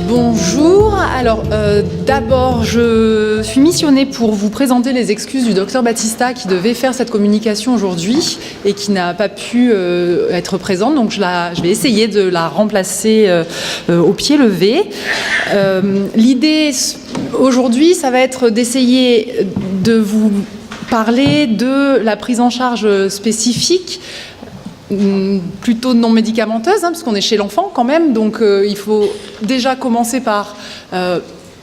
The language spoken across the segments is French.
Bonjour, alors d'abord je suis missionnée pour vous présenter les excuses du docteur Battista qui devait faire cette communication aujourd'hui et qui n'a pas pu être présente, donc je vais essayer de la remplacer au pied levé. L'idée aujourd'hui, ça va être d'essayer de vous parler de la prise en charge spécifique, plutôt non médicamenteuse, parce qu'on est chez l'enfant quand même, donc il faut déjà commencer par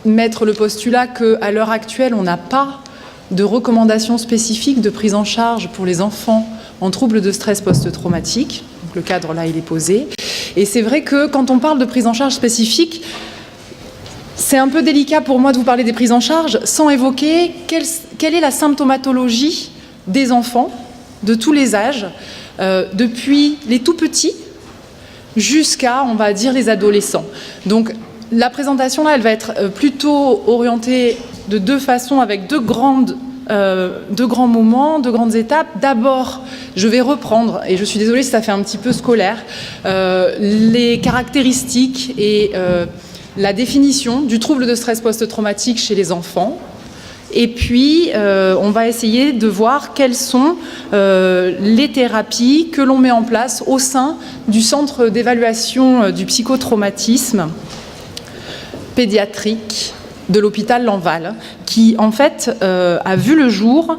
mettre le postulat qu'à l'heure actuelle, on n'a pas de recommandations spécifiques de prise en charge pour les enfants en troubles de stress post-traumatique. Donc le cadre là, il est posé. Et c'est vrai que quand on parle de prise en charge spécifique, c'est un peu délicat pour moi de vous parler des prises en charge sans évoquer quelle est la symptomatologie des enfants de tous les âges, depuis les tout petits jusqu'à, on va dire, les adolescents. Donc la présentation là, elle va être plutôt orientée de deux façons, avec deux grands moments, deux grandes étapes. D'abord, je vais reprendre, et je suis désolée si ça fait un petit peu scolaire, les caractéristiques et la définition du trouble de stress post-traumatique chez les enfants. Et puis, on va essayer de voir quelles sont les thérapies que l'on met en place au sein du centre d'évaluation du psychotraumatisme pédiatrique de l'hôpital Lanval, qui en fait a vu le jour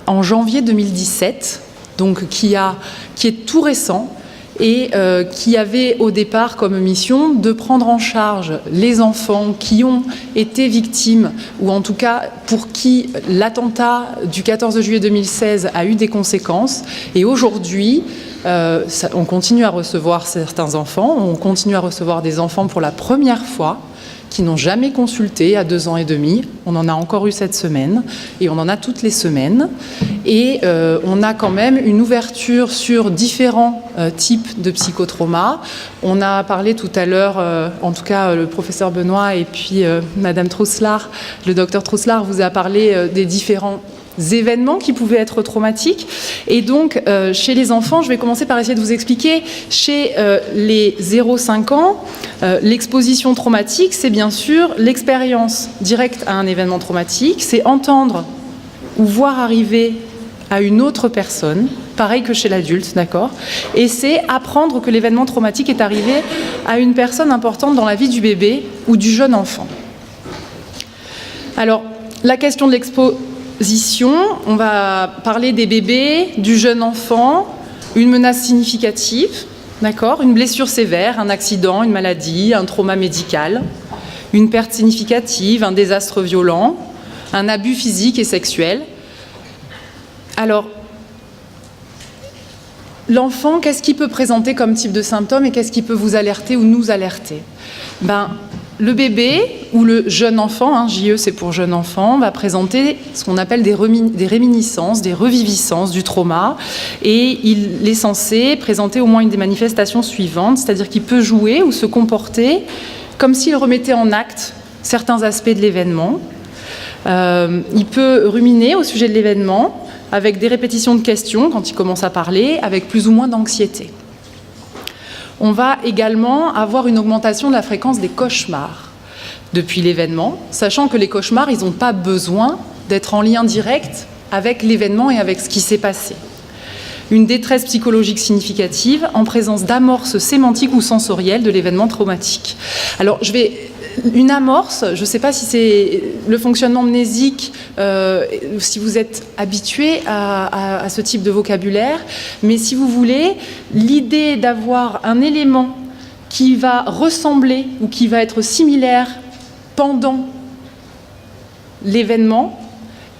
en janvier 2017, donc qui est tout récent, et qui avait au départ comme mission de prendre en charge les enfants qui ont été victimes, ou en tout cas pour qui l'attentat du 14 juillet 2016 a eu des conséquences. Et aujourd'hui, on continue à recevoir certains enfants, on continue à recevoir des enfants pour la première fois, qui n'ont jamais consulté à 2 ans et demi. On en a encore eu cette semaine et on en a toutes les semaines. Et on a quand même une ouverture sur différents types de psychotraumas. On a parlé tout à l'heure, en tout cas le professeur Benoît et puis Madame Trousselard, le docteur Trousselard vous a parlé des différents événements qui pouvaient être traumatiques. Et donc, chez les enfants, je vais commencer par essayer de vous expliquer, chez les 0-5 ans, l'exposition traumatique, c'est bien sûr l'expérience directe à un événement traumatique, c'est entendre ou voir arriver à une autre personne, pareil que chez l'adulte, d'accord ? Et c'est apprendre que l'événement traumatique est arrivé à une personne importante dans la vie du bébé ou du jeune enfant. Alors, la question de l'exposition, on va parler des bébés, du jeune enfant, une menace significative, d'accord, une blessure sévère, un accident, une maladie, un trauma médical, une perte significative, un désastre violent, un abus physique et sexuel. Alors, l'enfant, qu'est-ce qu'il peut présenter comme type de symptômes et qu'est-ce qui peut vous alerter ou nous alerter ? Le bébé ou le jeune enfant, JE c'est pour jeune enfant, va présenter ce qu'on appelle des réminiscences, des reviviscences du trauma, et il est censé présenter au moins une des manifestations suivantes, c'est-à-dire qu'il peut jouer ou se comporter comme s'il remettait en acte certains aspects de l'événement. Il peut ruminer au sujet de l'événement avec des répétitions de questions quand il commence à parler, avec plus ou moins d'anxiété. On va également avoir une augmentation de la fréquence des cauchemars depuis l'événement, sachant que les cauchemars, ils n'ont pas besoin d'être en lien direct avec l'événement et avec ce qui s'est passé. Une détresse psychologique significative en présence d'amorces sémantiques ou sensorielles de l'événement traumatique. Alors, une amorce, je ne sais pas si c'est le fonctionnement mnésique, si vous êtes habitué à ce type de vocabulaire, mais si vous voulez, l'idée d'avoir un élément qui va ressembler ou qui va être similaire pendant l'événement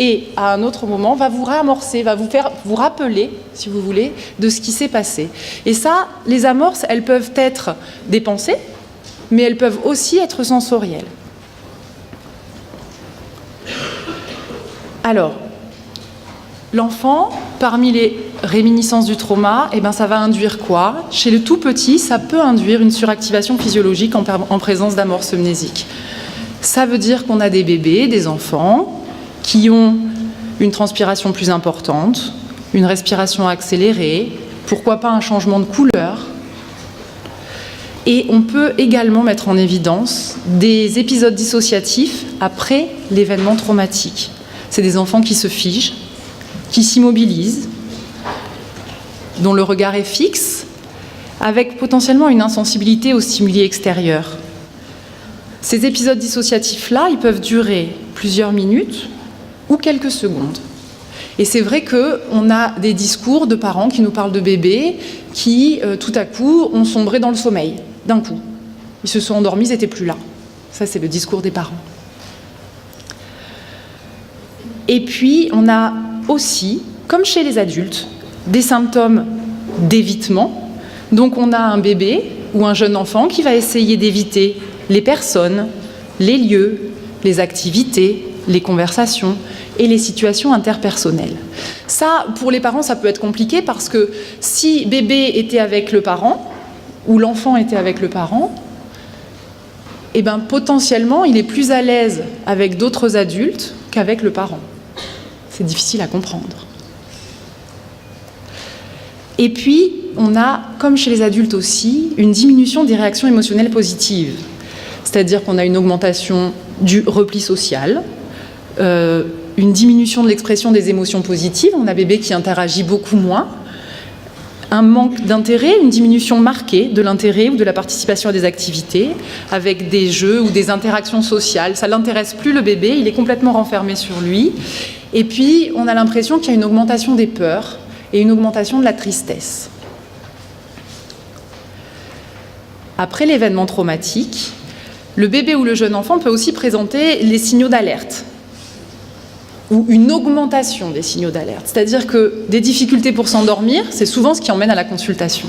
et à un autre moment va vous réamorcer, va vous faire vous rappeler, si vous voulez, de ce qui s'est passé. Et ça, les amorces, elles peuvent être des pensées, mais elles peuvent aussi être sensorielles. Alors, l'enfant, parmi les réminiscences du trauma, ça va induire quoi ? Chez le tout petit, ça peut induire une suractivation physiologique en présence d'amorces mnésiques. Ça veut dire qu'on a des bébés, des enfants, qui ont une transpiration plus importante, une respiration accélérée, pourquoi pas un changement de couleur, Et on peut également mettre en évidence des épisodes dissociatifs après l'événement traumatique. C'est des enfants qui se figent, qui s'immobilisent, dont le regard est fixe, avec potentiellement une insensibilité aux stimuli extérieurs. Ces épisodes dissociatifs-là, ils peuvent durer plusieurs minutes ou quelques secondes. Et c'est vrai qu'on a des discours de parents qui nous parlent de bébés qui, tout à coup, ont sombré dans le sommeil, d'un coup. Ils se sont endormis, ils n'étaient plus là. Ça, c'est le discours des parents. Et puis, on a aussi, comme chez les adultes, des symptômes d'évitement. Donc, on a un bébé ou un jeune enfant qui va essayer d'éviter les personnes, les lieux, les activités, les conversations et les situations interpersonnelles. Ça, pour les parents, ça peut être compliqué parce que si bébé était avec le parent ou l'enfant était avec le parent, eh ben, potentiellement, il est plus à l'aise avec d'autres adultes qu'avec le parent. C'est difficile à comprendre. Et puis, on a, comme chez les adultes aussi, une diminution des réactions émotionnelles positives. C'est-à-dire qu'on a une augmentation du repli social, une diminution de l'expression des émotions positives. On a bébé qui interagit beaucoup moins. Un manque d'intérêt, une diminution marquée de l'intérêt ou de la participation à des activités, avec des jeux ou des interactions sociales. Ça ne l'intéresse plus le bébé, il est complètement renfermé sur lui. Et puis, on a l'impression qu'il y a une augmentation des peurs et une augmentation de la tristesse. Après l'événement traumatique, le bébé ou le jeune enfant peut aussi présenter les signaux d'alerte ou une augmentation des signaux d'alerte. C'est-à-dire que des difficultés pour s'endormir, c'est souvent ce qui emmène à la consultation.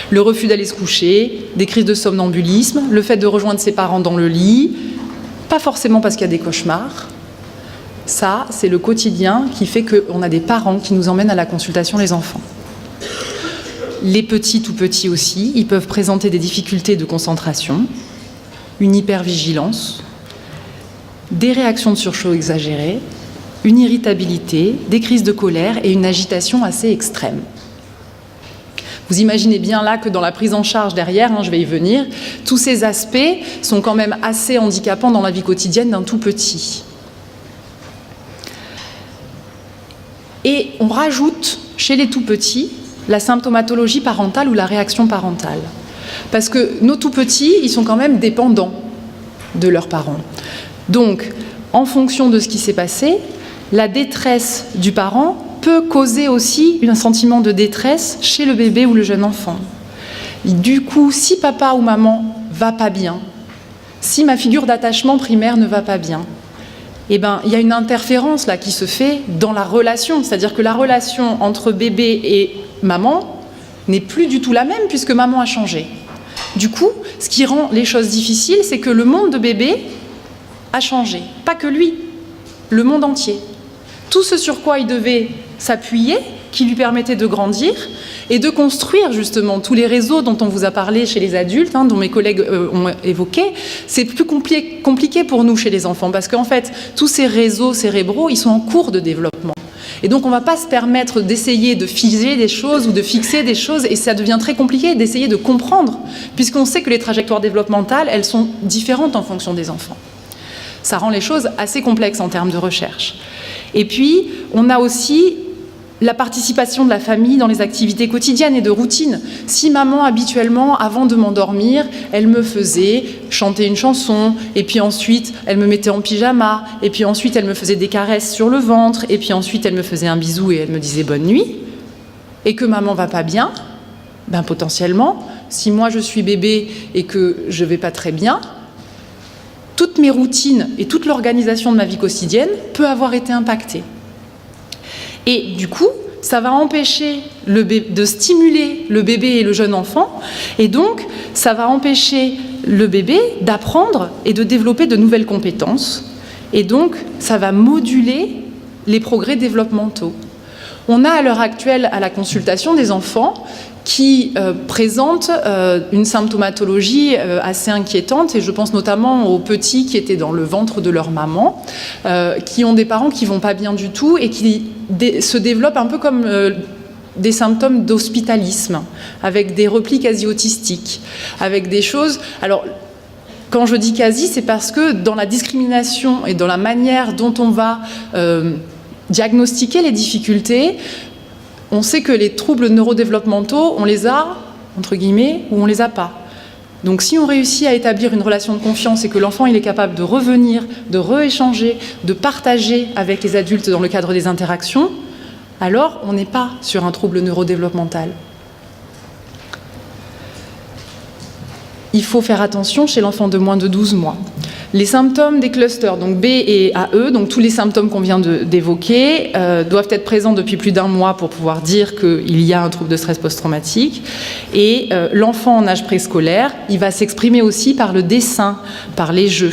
Le refus d'aller se coucher, des crises de somnambulisme, le fait de rejoindre ses parents dans le lit, pas forcément parce qu'il y a des cauchemars. Ça, c'est le quotidien qui fait qu'on a des parents qui nous emmènent à la consultation les enfants. Les petits, tout petits aussi, ils peuvent présenter des difficultés de concentration, une hypervigilance, des réactions de surchauffe exagérées, une irritabilité, des crises de colère et une agitation assez extrême. Vous imaginez bien là que dans la prise en charge derrière, je vais y venir, tous ces aspects sont quand même assez handicapants dans la vie quotidienne d'un tout petit. Et on rajoute chez les tout petits la symptomatologie parentale ou la réaction parentale. Parce que nos tout petits, ils sont quand même dépendants de leurs parents. Donc, en fonction de ce qui s'est passé, la détresse du parent peut causer aussi un sentiment de détresse chez le bébé ou le jeune enfant. Et du coup, si papa ou maman va pas bien, si ma figure d'attachement primaire ne va pas bien, eh ben, il y a une interférence là qui se fait dans la relation. C'est-à-dire que la relation entre bébé et maman n'est plus du tout la même puisque maman a changé. Du coup, ce qui rend les choses difficiles, c'est que le monde de bébé a changé. Pas que lui, le monde entier. Tout ce sur quoi il devait s'appuyer, qui lui permettait de grandir et de construire justement tous les réseaux dont on vous a parlé chez les adultes, dont mes collègues ont évoqué, c'est plus compliqué pour nous chez les enfants parce qu'en fait, tous ces réseaux cérébraux, ils sont en cours de développement. Et donc, on ne va pas se permettre d'essayer de figer des choses ou de fixer des choses et ça devient très compliqué d'essayer de comprendre puisqu'on sait que les trajectoires développementales, elles sont différentes en fonction des enfants. Ça rend les choses assez complexes en termes de recherche. Et puis, on a aussi la participation de la famille dans les activités quotidiennes et de routine. Si maman, habituellement, avant de m'endormir, elle me faisait chanter une chanson, et puis ensuite, elle me mettait en pyjama, et puis ensuite, elle me faisait des caresses sur le ventre, et puis ensuite, elle me faisait un bisou et elle me disait bonne nuit, et que maman va pas bien, ben potentiellement, si moi je suis bébé et que je vais pas très bien, toutes mes routines et toute l'organisation de ma vie quotidienne peut avoir été impactée. Et du coup, ça va empêcher de stimuler le bébé et le jeune enfant, et donc ça va empêcher le bébé d'apprendre et de développer de nouvelles compétences, et donc ça va moduler les progrès développementaux. On a à l'heure actuelle à la consultation des enfants qui présentent une symptomatologie assez inquiétante, et je pense notamment aux petits qui étaient dans le ventre de leur maman, qui ont des parents qui ne vont pas bien du tout et qui se développent un peu comme des symptômes d'hospitalisme, avec des replis quasi-autistiques, avec des choses... Alors, quand je dis quasi, c'est parce que dans la discrimination et dans la manière dont on va diagnostiquer les difficultés, on sait que les troubles neurodéveloppementaux, on les a, entre guillemets, ou on les a pas. Donc si on réussit à établir une relation de confiance et que l'enfant il est capable de revenir, de rééchanger, de partager avec les adultes dans le cadre des interactions, alors on n'est pas sur un trouble neurodéveloppemental. Il faut faire attention chez l'enfant de moins de 12 mois. Les symptômes des clusters, donc B et AE, donc tous les symptômes qu'on vient d'évoquer, doivent être présents depuis plus d'1 mois pour pouvoir dire qu'il y a un trouble de stress post-traumatique. Et l'enfant en âge préscolaire, il va s'exprimer aussi par le dessin, par les jeux.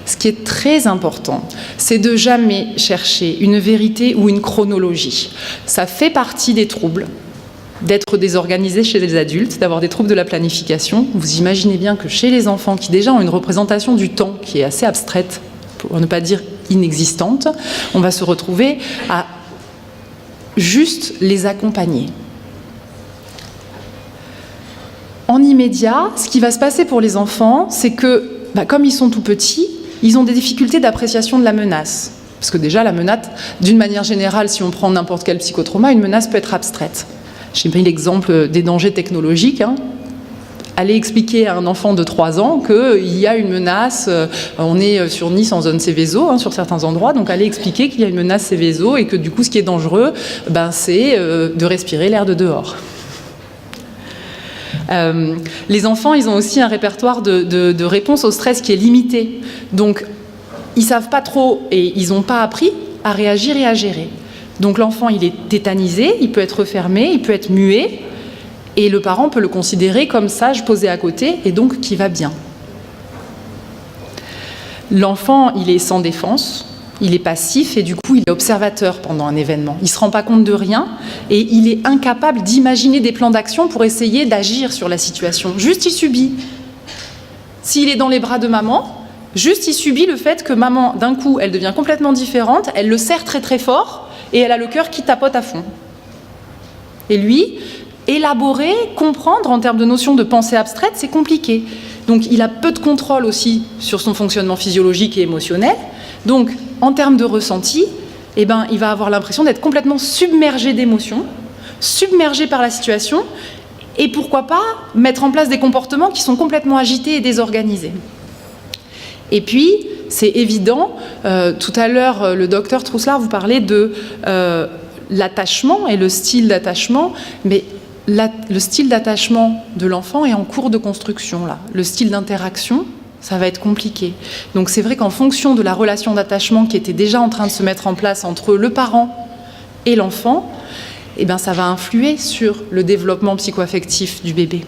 Ce qui est très important, c'est de jamais chercher une vérité ou une chronologie. Ça fait partie des troubles. D'être désorganisé chez les adultes, d'avoir des troubles de la planification. Vous imaginez bien que chez les enfants qui déjà ont une représentation du temps qui est assez abstraite, pour ne pas dire inexistante, on va se retrouver à juste les accompagner. En immédiat, ce qui va se passer pour les enfants, c'est que, comme ils sont tout petits, ils ont des difficultés d'appréciation de la menace. Parce que déjà, la menace, d'une manière générale, si on prend n'importe quel psychotrauma, une menace peut être abstraite. J'ai pris l'exemple des dangers technologiques. Aller expliquer à un enfant de 3 ans qu'il y a une menace, on est sur Nice en zone Céveso, sur certains endroits, donc aller expliquer qu'il y a une menace Céveso et que du coup ce qui est dangereux, c'est de respirer l'air de dehors. Les enfants, ils ont aussi un répertoire de réponse au stress qui est limité. Donc, ils ne savent pas trop et ils n'ont pas appris à réagir et à gérer. Donc l'enfant, il est tétanisé, il peut être fermé, il peut être muet, et le parent peut le considérer comme sage posé à côté, et donc qui va bien. L'enfant, il est sans défense, il est passif, et du coup, il est observateur pendant un événement. Il ne se rend pas compte de rien, et il est incapable d'imaginer des plans d'action pour essayer d'agir sur la situation. Juste, il subit. S'il est dans les bras de maman, juste, il subit le fait que maman, d'un coup, elle devient complètement différente, elle le serre très très fort, et elle a le cœur qui tapote à fond. Et lui, élaborer, comprendre en termes de notions de pensée abstraite, c'est compliqué. Donc il a peu de contrôle aussi sur son fonctionnement physiologique et émotionnel. Donc en termes de ressenti, il va avoir l'impression d'être complètement submergé d'émotions, submergé par la situation, et pourquoi pas mettre en place des comportements qui sont complètement agités et désorganisés. Et puis, c'est évident, tout à l'heure, le docteur Trousselaar vous parlait de l'attachement et le style d'attachement, mais le style d'attachement de l'enfant est en cours de construction, là. Le style d'interaction, ça va être compliqué. Donc c'est vrai qu'en fonction de la relation d'attachement qui était déjà en train de se mettre en place entre le parent et l'enfant, ça va influer sur le développement psychoaffectif du bébé.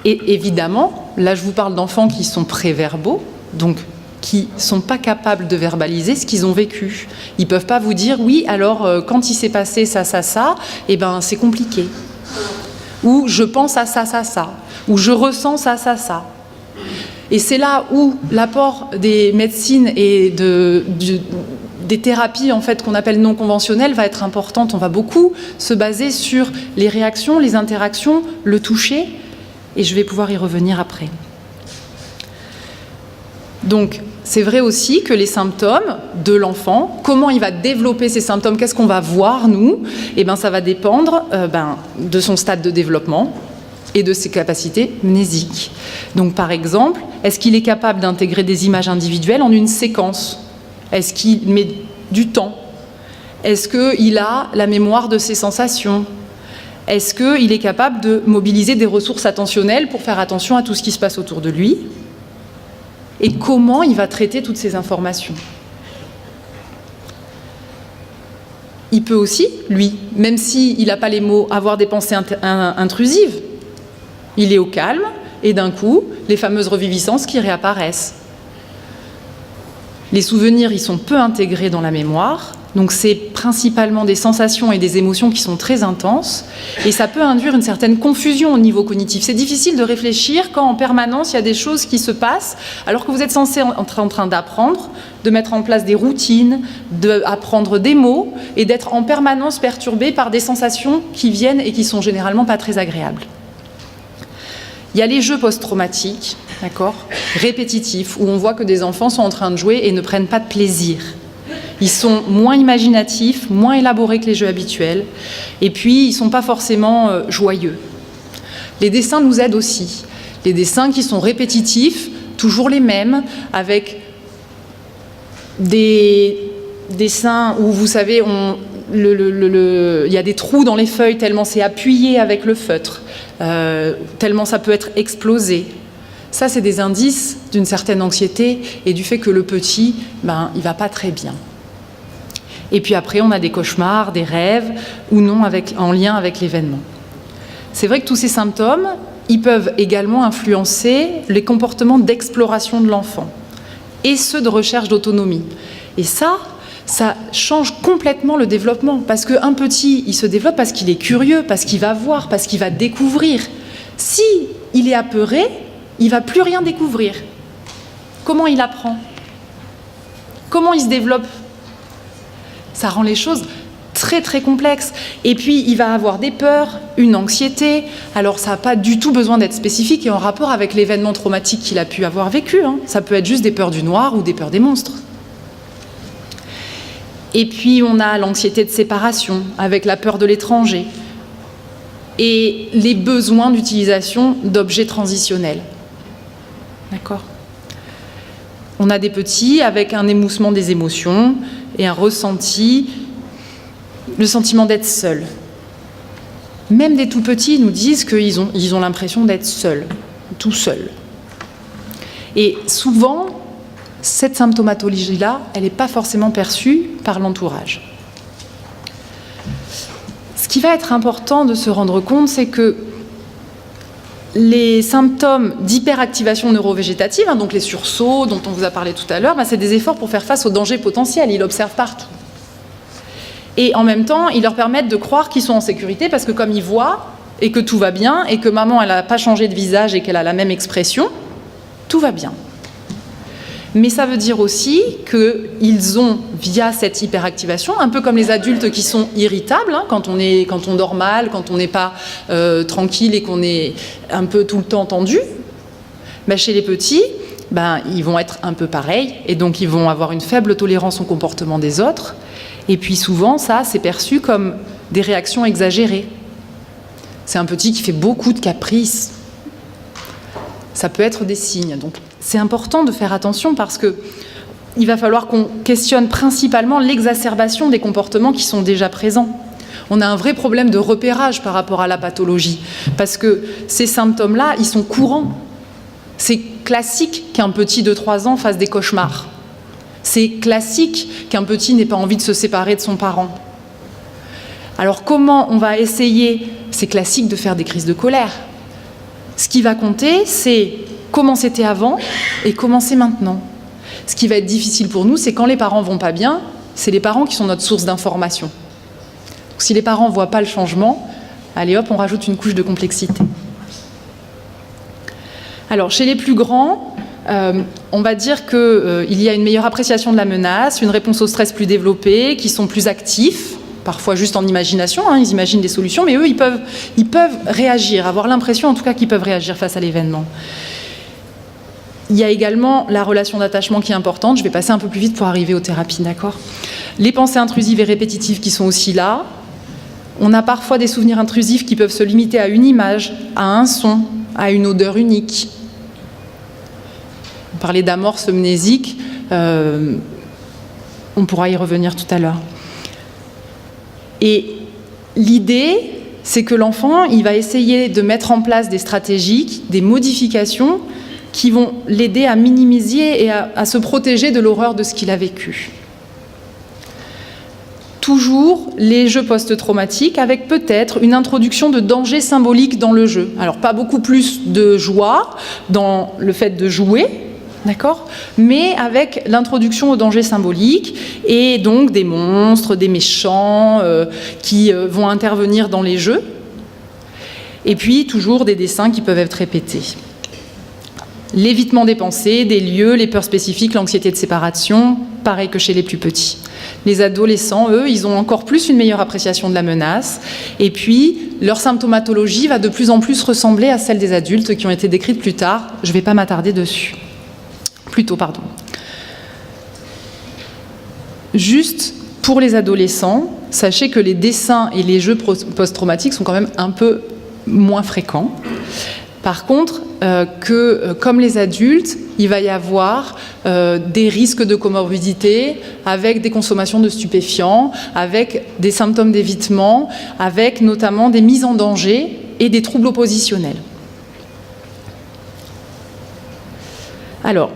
Et évidemment, là je vous parle d'enfants qui sont préverbaux, donc qui ne sont pas capables de verbaliser ce qu'ils ont vécu. Ils ne peuvent pas vous dire, oui, alors quand il s'est passé ça, c'est compliqué. Ou je pense à ça, ou je ressens ça. Et c'est là où l'apport des médecines et des thérapies en fait, qu'on appelle non conventionnelles va être importante. On va beaucoup se baser sur les réactions, les interactions, le toucher, et je vais pouvoir y revenir après. Donc, c'est vrai aussi que les symptômes de l'enfant, comment il va développer ces symptômes, qu'est-ce qu'on va voir, nous, ça va dépendre de son stade de développement et de ses capacités mnésiques. Donc, par exemple, est-ce qu'il est capable d'intégrer des images individuelles en une séquence? Est-ce qu'il met du temps? Est-ce qu'il a la mémoire de ses sensations? Est-ce qu'il est capable de mobiliser des ressources attentionnelles pour faire attention à tout ce qui se passe autour de lui? Et comment il va traiter toutes ces informations? Il peut aussi, lui, même s'il n'a pas les mots, avoir des pensées intrusives. Il est au calme, et d'un coup, les fameuses reviviscences qui réapparaissent. Les souvenirs, ils sont peu intégrés dans la mémoire, Donc c'est principalement des sensations et des émotions qui sont très intenses et ça peut induire une certaine confusion au niveau cognitif. C'est difficile de réfléchir quand en permanence il y a des choses qui se passent alors que vous êtes censé être en train d'apprendre, de mettre en place des routines, d'apprendre des mots et d'être en permanence perturbé par des sensations qui viennent et qui sont généralement pas très agréables. Il y a les jeux post-traumatiques, d'accord, répétitifs, où on voit que des enfants sont en train de jouer et ne prennent pas de plaisir. Ils sont moins imaginatifs, moins élaborés que les jeux habituels, et puis ils ne sont pas forcément joyeux. Les dessins nous aident aussi. Les dessins qui sont répétitifs, toujours les mêmes, avec des dessins où, vous savez, il y a des trous dans les feuilles tellement c'est appuyé avec le feutre, tellement ça peut être explosé. Ça, c'est des indices d'une certaine anxiété et du fait que le petit, il ne va pas très bien. Et puis après, on a des cauchemars, des rêves, ou non en lien avec l'événement. C'est vrai que tous ces symptômes, ils peuvent également influencer les comportements d'exploration de l'enfant, et ceux de recherche d'autonomie. Et ça change complètement le développement, parce qu'un petit, il se développe parce qu'il est curieux, parce qu'il va voir, parce qu'il va découvrir. Si il est apeuré, il ne va plus rien découvrir. Comment il apprend? Comment il se développe? Ça rend les choses très très complexes. Et puis il va avoir des peurs, une anxiété. Alors ça n'a pas du tout besoin d'être spécifique et en rapport avec l'événement traumatique qu'il a pu avoir vécu. Ça peut être juste des peurs du noir ou des peurs des monstres. Et puis on a l'anxiété de séparation avec la peur de l'étranger et les besoins d'utilisation d'objets transitionnels. D'accord ? On a des petits avec un émoussement des émotions et un ressenti, le sentiment d'être seul. Même des tout petits nous disent qu'ils ont l'impression d'être seuls, tout seuls. Et souvent, cette symptomatologie-là, elle n'est pas forcément perçue par l'entourage. Ce qui va être important de se rendre compte, c'est que les symptômes d'hyperactivation neurovégétative, donc les sursauts dont on vous a parlé tout à l'heure, c'est des efforts pour faire face aux dangers potentiels. Ils l'observent partout. Et en même temps, ils leur permettent de croire qu'ils sont en sécurité parce que comme ils voient et que tout va bien et que maman, elle n'a pas changé de visage et qu'elle a la même expression, tout va bien. Mais ça veut dire aussi qu'ils ont, via cette hyperactivation, un peu comme les adultes qui sont irritables, quand on dort mal, quand on n'est pas tranquille et qu'on est un peu tout le temps tendu, chez les petits, ils vont être un peu pareils, et donc ils vont avoir une faible tolérance au comportement des autres, et puis souvent, ça, c'est perçu comme des réactions exagérées. C'est un petit qui fait beaucoup de caprices. Ça peut être des signes, donc c'est important de faire attention parce qu'il va falloir qu'on questionne principalement l'exacerbation des comportements qui sont déjà présents. On a un vrai problème de repérage par rapport à la pathologie parce que ces symptômes-là, ils sont courants. C'est classique qu'un petit de 3 ans fasse des cauchemars. C'est classique qu'un petit n'ait pas envie de se séparer de son parent. Alors comment on va essayer, c'est classique de faire des crises de colère. Ce qui va compter, c'est comment c'était avant et comment c'est maintenant. Ce qui va être difficile pour nous, c'est quand les parents vont pas bien, c'est les parents qui sont notre source d'information. Donc, si les parents ne voient pas le changement, allez hop, on rajoute une couche de complexité. Alors, chez les plus grands, on va dire qu'il y a une meilleure appréciation de la menace, une réponse au stress plus développée, qui sont plus actifs, parfois juste en imagination, ils imaginent des solutions, mais eux, ils peuvent réagir, avoir l'impression en tout cas qu'ils peuvent réagir face à l'événement. Il y a également la relation d'attachement qui est importante. Je vais passer un peu plus vite pour arriver aux thérapies, d'accord ? Les pensées intrusives et répétitives qui sont aussi là. On a parfois des souvenirs intrusifs qui peuvent se limiter à une image, à un son, à une odeur unique. On parlait d'amorce mnésique, on pourra y revenir tout à l'heure. Et l'idée, c'est que l'enfant, il va essayer de mettre en place des stratégies, des modifications qui vont l'aider à minimiser et à se protéger de l'horreur de ce qu'il a vécu. Toujours les jeux post-traumatiques avec peut-être une introduction de danger symbolique dans le jeu. Alors pas beaucoup plus de joie dans le fait de jouer, d'accord, mais avec l'introduction au danger symbolique et donc des monstres, des méchants qui vont intervenir dans les jeux. Et puis toujours des dessins qui peuvent être répétés. L'évitement des pensées, des lieux, les peurs spécifiques, l'anxiété de séparation, pareil que chez les plus petits. Les adolescents, eux, ils ont encore plus une meilleure appréciation de la menace. Et puis, leur symptomatologie va de plus en plus ressembler à celle des adultes qui ont été décrites plus tard. Je ne vais pas m'attarder dessus. Plutôt, pardon. Juste pour les adolescents, sachez que les dessins et les jeux post-traumatiques sont quand même un peu moins fréquents. Par contre, comme les adultes, il va y avoir des risques de comorbidité avec des consommations de stupéfiants, avec des symptômes d'évitement, avec notamment des mises en danger et des troubles oppositionnels. Alors,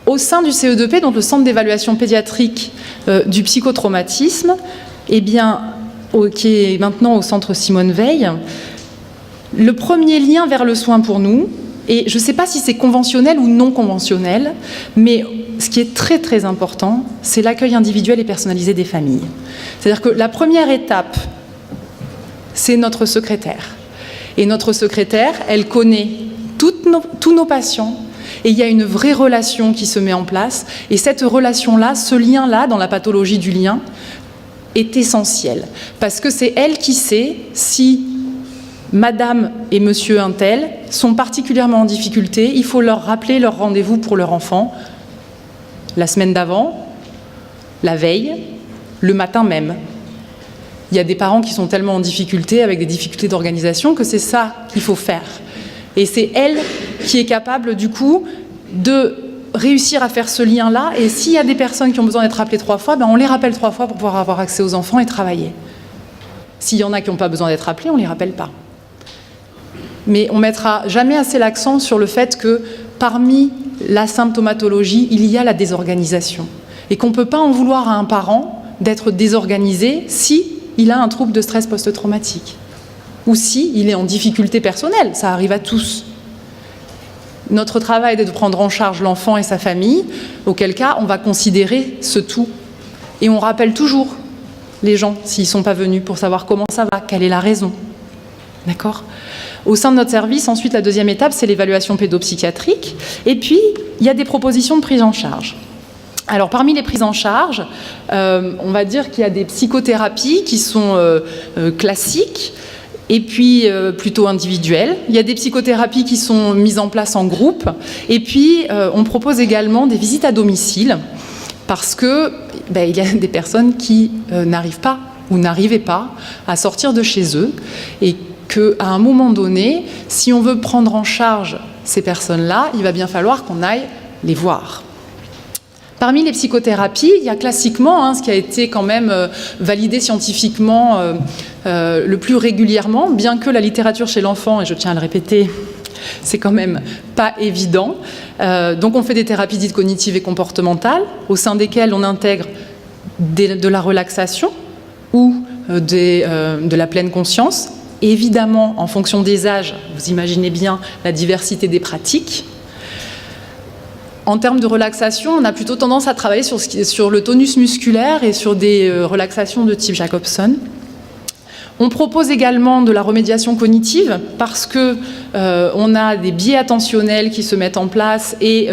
au sein du CE2P, donc le Centre d'évaluation pédiatrique du psychotraumatisme, eh bien, qui est maintenant au Centre Simone Veil, le premier lien vers le soin pour nous, et je ne sais pas si c'est conventionnel ou non conventionnel, mais ce qui est très très important, c'est l'accueil individuel et personnalisé des familles. C'est-à-dire que la première étape, c'est notre secrétaire. Et notre secrétaire, elle connaît tous nos patients, et il y a une vraie relation qui se met en place. Et cette relation-là, ce lien-là, dans la pathologie du lien, est essentiel. Parce que c'est elle qui sait si Madame et Monsieur Untel sont particulièrement en difficulté. Il faut leur rappeler leur rendez-vous pour leur enfant la semaine d'avant, la veille, le matin même. Il y a des parents qui sont tellement en difficulté, avec des difficultés d'organisation, que c'est ça qu'il faut faire. Et c'est elle qui est capable, du coup, de réussir à faire ce lien-là. Et s'il y a des personnes qui ont besoin d'être rappelées 3 fois, ben on les rappelle 3 fois pour pouvoir avoir accès aux enfants et travailler. S'il y en a qui n'ont pas besoin d'être rappelés, on ne les rappelle pas. Mais on ne mettra jamais assez l'accent sur le fait que parmi la symptomatologie, il y a la désorganisation. Et qu'on ne peut pas en vouloir à un parent d'être désorganisé s'il a un trouble de stress post-traumatique. Ou s'il est en difficulté personnelle, ça arrive à tous. Notre travail est de prendre en charge l'enfant et sa famille, auquel cas on va considérer ce tout. Et on rappelle toujours les gens s'ils ne sont pas venus pour savoir comment ça va, quelle est la raison. D'accord ? Au sein de notre service, ensuite, la deuxième étape, c'est l'évaluation pédopsychiatrique. Et puis, il y a des propositions de prise en charge. Alors, parmi les prises en charge, on va dire qu'il y a des psychothérapies qui sont classiques et puis plutôt individuelles. Il y a des psychothérapies qui sont mises en place en groupe. Et puis, on propose également des visites à domicile parce que il y a des personnes qui n'arrivent pas ou n'arrivaient pas à sortir de chez eux et qu'à un moment donné, si on veut prendre en charge ces personnes-là, il va bien falloir qu'on aille les voir. Parmi les psychothérapies, il y a classiquement ce qui a été quand même validé scientifiquement le plus régulièrement, bien que la littérature chez l'enfant, et je tiens à le répéter, c'est quand même pas évident. Donc on fait des thérapies dites cognitives et comportementales, au sein desquelles on intègre de la relaxation ou de la pleine conscience. Évidemment, en fonction des âges, vous imaginez bien la diversité des pratiques. En termes de relaxation, on a plutôt tendance à travailler sur le tonus musculaire et sur des relaxations de type Jacobson. On propose également de la remédiation cognitive parce que on a des biais attentionnels qui se mettent en place et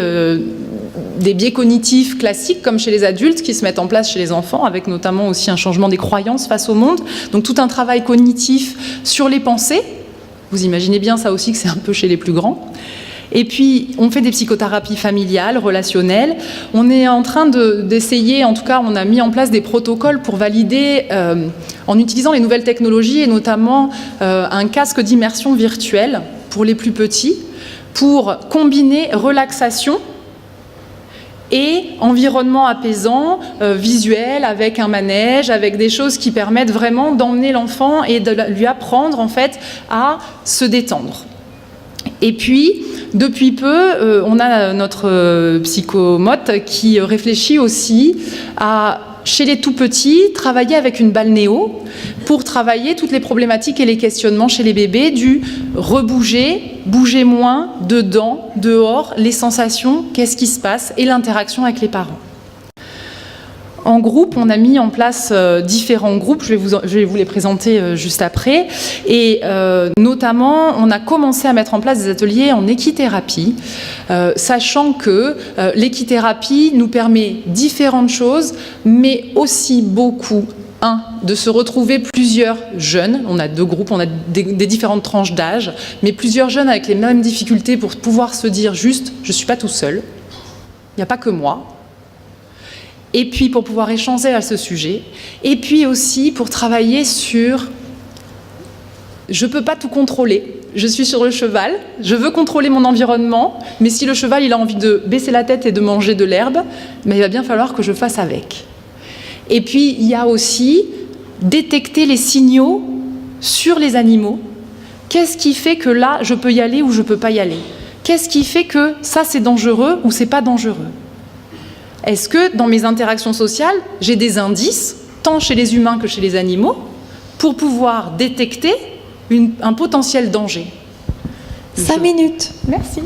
des biais cognitifs classiques comme chez les adultes qui se mettent en place chez les enfants, avec notamment aussi un changement des croyances face au monde. Donc tout un travail cognitif sur les pensées. Vous imaginez bien ça aussi que c'est un peu chez les plus grands. Et puis, on fait des psychothérapies familiales, relationnelles. On est en train d'essayer, en tout cas, on a mis en place des protocoles pour valider, en utilisant les nouvelles technologies, et notamment un casque d'immersion virtuelle pour les plus petits, pour combiner relaxation et environnement apaisant, visuel, avec un manège, avec des choses qui permettent vraiment d'emmener l'enfant et de lui apprendre, en fait, à se détendre. Et puis, depuis peu, on a notre psychomote qui réfléchit aussi à, chez les tout-petits, travailler avec une balnéo pour travailler toutes les problématiques et les questionnements chez les bébés du rebouger bougez moins, dedans, dehors, les sensations, qu'est-ce qui se passe et l'interaction avec les parents. En groupe, on a mis en place différents groupes, je vais vous les présenter juste après. Et notamment, on a commencé à mettre en place des ateliers en équithérapie, sachant que l'équithérapie nous permet différentes choses, mais aussi beaucoup, de se retrouver plusieurs jeunes, on a 2 groupes, on a des différentes tranches d'âge, mais plusieurs jeunes avec les mêmes difficultés pour pouvoir se dire juste, je ne suis pas tout seul, il n'y a pas que moi. Et puis pour pouvoir échanger à ce sujet, et puis aussi pour travailler sur je ne peux pas tout contrôler, je suis sur le cheval, je veux contrôler mon environnement, mais si le cheval il a envie de baisser la tête et de manger de l'herbe, il va bien falloir que je fasse avec. Et puis il y a aussi détecter les signaux sur les animaux. Qu'est-ce qui fait que là je peux y aller ou je ne peux pas y aller? Qu'est-ce qui fait que ça c'est dangereux ou c'est pas dangereux? Est-ce que dans mes interactions sociales, j'ai des indices, tant chez les humains que chez les animaux, pour pouvoir détecter un potentiel danger? 5 minutes. Merci.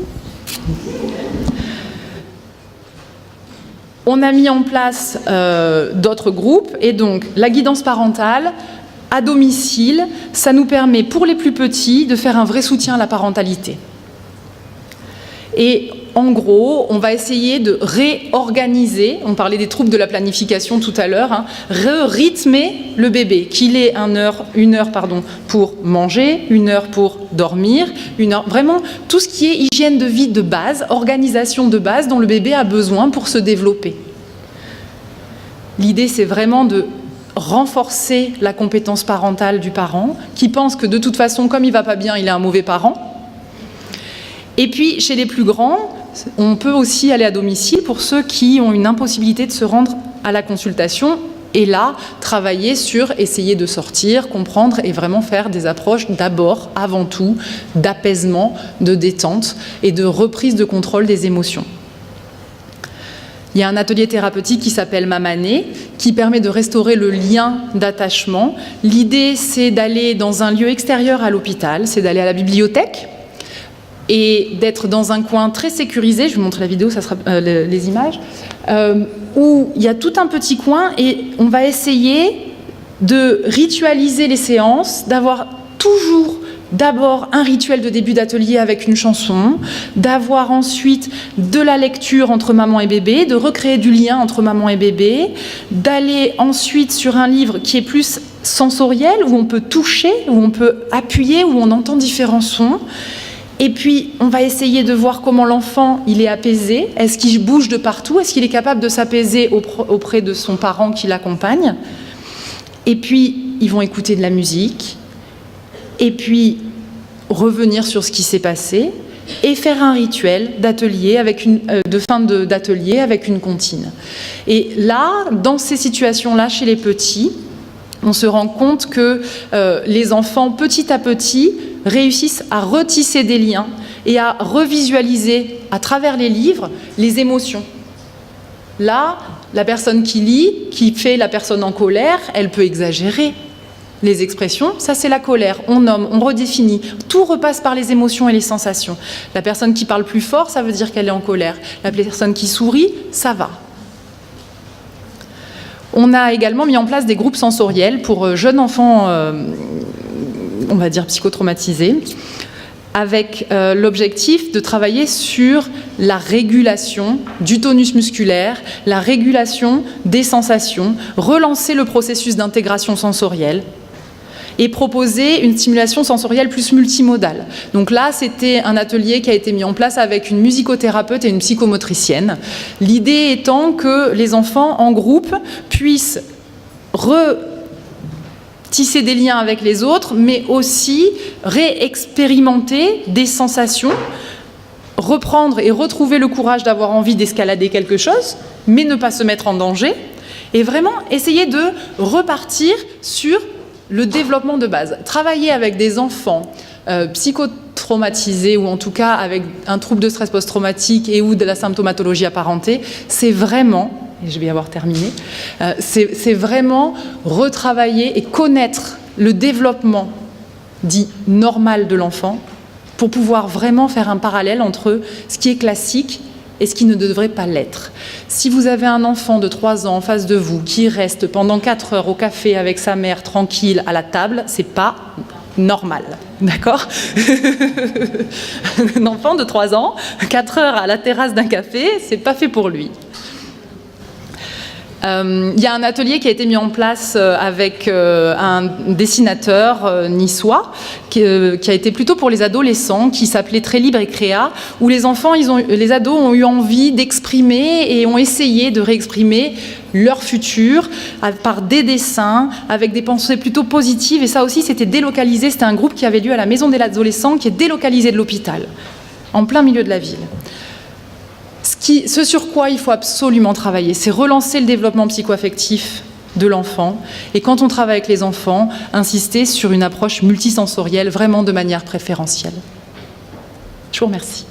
On a mis en place d'autres groupes, et donc la guidance parentale, à domicile, ça nous permet pour les plus petits de faire un vrai soutien à la parentalité. Et en gros, on va essayer de réorganiser, on parlait des troubles de la planification tout à l'heure, rythmer le bébé, qu'il ait une heure pour manger, 1 heure pour dormir, 1 heure, vraiment tout ce qui est hygiène de vie de base, organisation de base dont le bébé a besoin pour se développer. L'idée, c'est vraiment de renforcer la compétence parentale du parent, qui pense que de toute façon, comme il ne va pas bien, il est un mauvais parent. Et puis, chez les plus grands, on peut aussi aller à domicile pour ceux qui ont une impossibilité de se rendre à la consultation. Et là, travailler sur essayer de sortir, comprendre et vraiment faire des approches d'abord, avant tout, d'apaisement, de détente et de reprise de contrôle des émotions. Il y a un atelier thérapeutique qui s'appelle Mamané, qui permet de restaurer le lien d'attachement. L'idée, c'est d'aller dans un lieu extérieur à l'hôpital, c'est d'aller à la bibliothèque, et d'être dans un coin très sécurisé, je vous montre la vidéo, ça sera les images, où il y a tout un petit coin et on va essayer de ritualiser les séances, d'avoir toujours d'abord un rituel de début d'atelier avec une chanson, d'avoir ensuite de la lecture entre maman et bébé, de recréer du lien entre maman et bébé, d'aller ensuite sur un livre qui est plus sensoriel, où on peut toucher, où on peut appuyer, où on entend différents sons. Et puis, on va essayer de voir comment l'enfant, il est apaisé. Est-ce qu'il bouge de partout? Est-ce qu'il est capable de s'apaiser auprès de son parent qui l'accompagne? Et puis, ils vont écouter de la musique. Et puis, revenir sur ce qui s'est passé. Et faire un rituel d'atelier de fin d'atelier avec une comptine. Et là, dans ces situations-là, chez les petits, on se rend compte que les enfants, petit à petit, réussissent à retisser des liens et à revisualiser à travers les livres les émotions. Là, la personne qui lit, qui fait la personne en colère, elle peut exagérer. Les expressions, ça c'est la colère, on nomme, on redéfinit. Tout repasse par les émotions et les sensations. La personne qui parle plus fort, ça veut dire qu'elle est en colère. La personne qui sourit, ça va. On a également mis en place des groupes sensoriels pour jeunes enfants, on va dire psychotraumatisés, avec l'objectif de travailler sur la régulation du tonus musculaire, la régulation des sensations, relancer le processus d'intégration sensorielle et proposer une stimulation sensorielle plus multimodale. Donc là, c'était un atelier qui a été mis en place avec une musicothérapeute et une psychomotricienne. L'idée étant que les enfants en groupe puissent tisser des liens avec les autres, mais aussi réexpérimenter des sensations, reprendre et retrouver le courage d'avoir envie d'escalader quelque chose, mais ne pas se mettre en danger, et vraiment essayer de repartir sur le développement de base. Travailler avec des enfants psychotraumatisés ou en tout cas avec un trouble de stress post-traumatique et ou de la symptomatologie apparentée, c'est vraiment, et je vais y avoir terminé, c'est vraiment retravailler et connaître le développement dit normal de l'enfant pour pouvoir vraiment faire un parallèle entre ce qui est classique et ce qui ne devrait pas l'être. Si vous avez un enfant de 3 ans en face de vous qui reste pendant 4 heures au café avec sa mère tranquille à la table, c'est pas normal, d'accord? Un enfant de 3 ans, 4 heures à la terrasse d'un café, c'est pas fait pour lui. Il y a un atelier qui a été mis en place avec un dessinateur niçois qui a été plutôt pour les adolescents, qui s'appelait Très Libre et Créa, où les enfants, les ados ont eu envie d'exprimer et ont essayé de réexprimer leur futur par des dessins, avec des pensées plutôt positives. Et ça aussi, c'était délocalisé. C'était un groupe qui avait lieu à la Maison des adolescents, qui est délocalisé de l'hôpital, en plein milieu de la ville. Ce sur quoi il faut absolument travailler, c'est relancer le développement psycho-affectif de l'enfant. Et quand on travaille avec les enfants, insister sur une approche multisensorielle, vraiment de manière préférentielle. Je vous remercie.